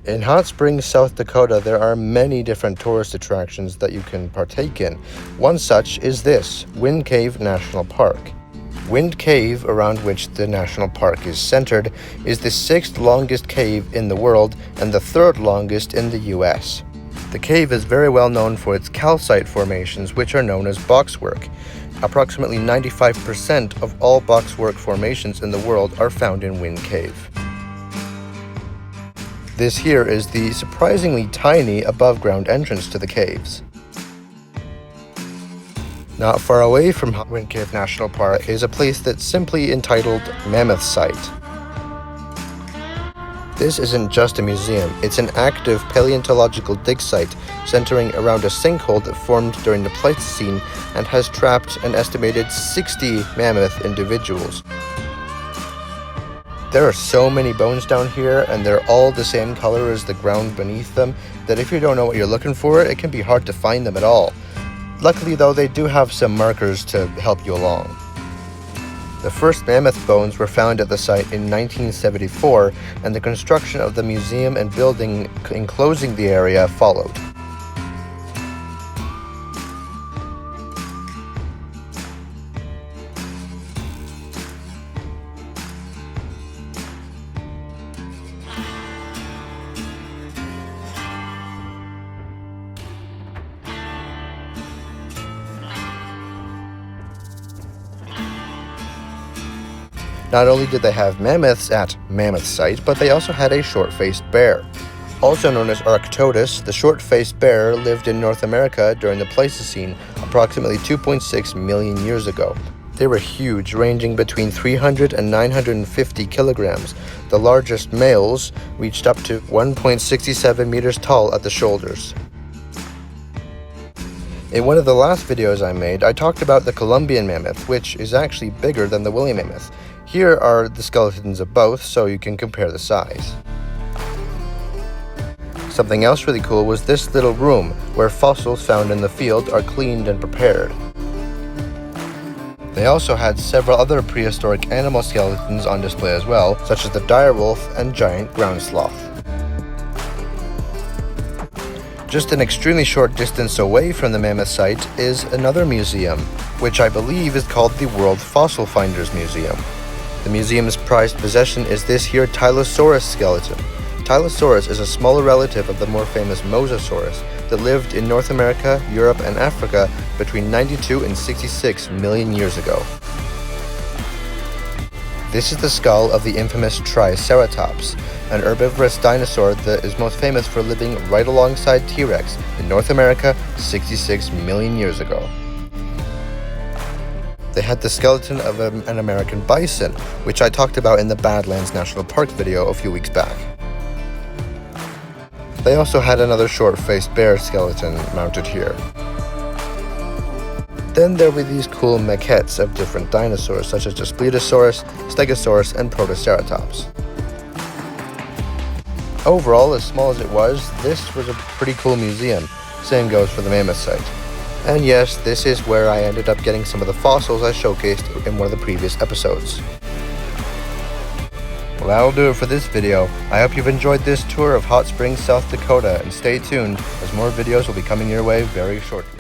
In Hot Springs, South Dakota, there are many different tourist attractions that you can partake in. One such is this, Wind Cave National Park. Wind Cave, around which the national park is centered, is the 6th longest cave in the world and the 3rd longest in the US. The cave is very well known for its calcite formations, which are known as boxwork. Approximately 95% of all boxwork formations in the world are found in Wind Cave. This here is the surprisingly tiny above-ground entrance to the caves. Not far away from Wind Cave National Park is a place that's simply entitled Mammoth Site. This isn't just a museum, it's an active paleontological dig site centering around a sinkhole that formed during the Pleistocene and has trapped an estimated 60 mammoth individuals. There are so many bones down here, and they're all the same color as the ground beneath them, that if you don't know what you're looking for, it can be hard to find them at all. Luckily though, they do have some markers to help you along. The first mammoth bones were found at the site in 1974, and the construction of the museum and building enclosing the area followed. Not only did they have mammoths at Mammoth Site, but they also had a short-faced bear. Also known as Arctodus, the short-faced bear lived in North America during the Pleistocene, approximately 2.6 million years ago. They were huge, ranging between 300 and 950 kilograms. The largest males reached up to 1.67 meters tall at the shoulders. In one of the last videos I made, I talked about the Columbian mammoth, which is actually bigger than the woolly mammoth. Here are the skeletons of both, so you can compare the size. Something else really cool was this little room, where fossils found in the field are cleaned and prepared. They also had several other prehistoric animal skeletons on display as well, such as the direwolf and giant ground sloth. Just an extremely short distance away from the Mammoth Site is another museum, which I believe is called the World Fossil Finders Museum. The museum's prized possession is this here Tylosaurus skeleton. Tylosaurus is a smaller relative of the more famous Mosasaurus that lived in North America, Europe, and Africa between 92 and 66 million years ago. This is the skull of the infamous Triceratops, an herbivorous dinosaur that is most famous for living right alongside T-Rex in North America 66 million years ago. They had the skeleton of an American bison, which I talked about in the Badlands National Park video a few weeks back. They also had another short-faced bear skeleton mounted here. Then there were these cool maquettes of different dinosaurs, such as Daspletosaurus, Stegosaurus, and Protoceratops. Overall, as small as it was, this was a pretty cool museum. Same goes for the Mammoth Site. And yes, this is where I ended up getting some of the fossils I showcased in one of the previous episodes. Well, that'll do it for this video. I hope you've enjoyed this tour of Hot Springs, South Dakota, and stay tuned as more videos will be coming your way very shortly.